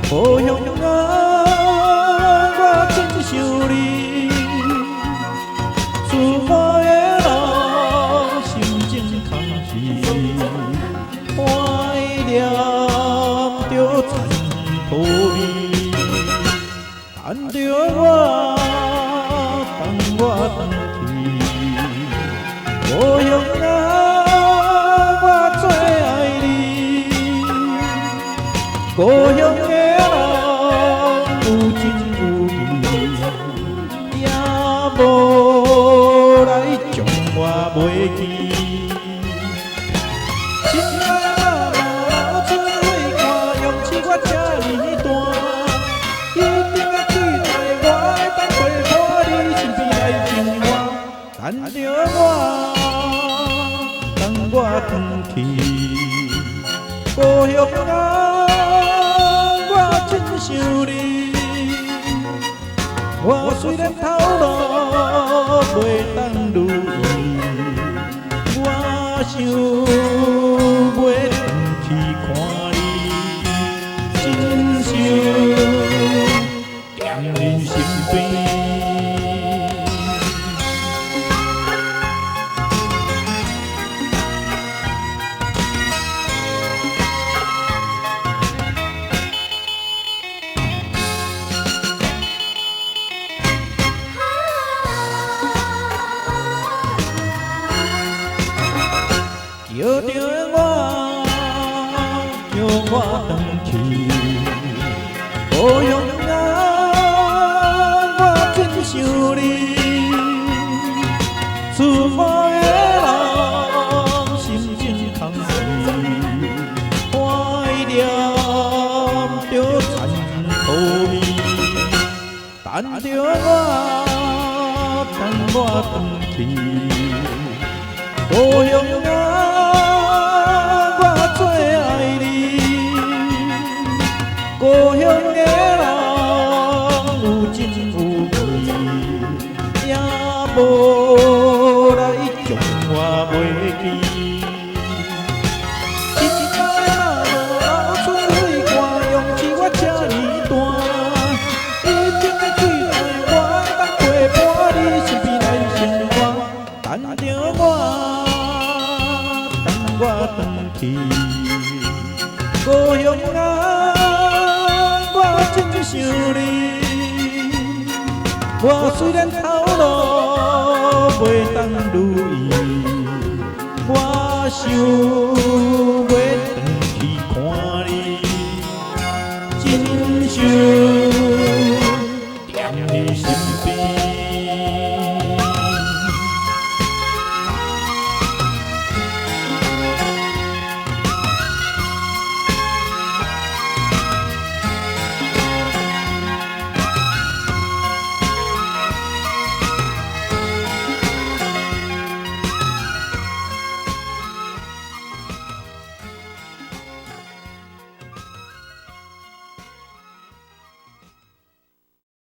故乡啊，我真想你，出发的路心情空虚，怀念着残土味，等着我，等我回去，故乡啊，我最爱你，故乡的。有情有义，也无来将我袂记。亲爱的妈妈，出花看，勇气我这呢大，一定要期待我当陪伴你身边来生活，等着我，等我回去，故乡啊。真想你，我虽然头路袂当如意，我想要回去看你，真想踮恁身边。叫着我，叫我回去，故乡啊，我真想你。出发的人心情空虚，怀念着残土味，等着我，等我回去，故乡啊。故乡的人有情有义，也无来将我袂记。亲爱的妈妈，出花看，勇气我这呢大，一定要期待我当陪伴你身边来生活，等着我，等我回去，故乡啊。真想你，我虽然头路袂当如意，我想要回去看你，真想踮你身边。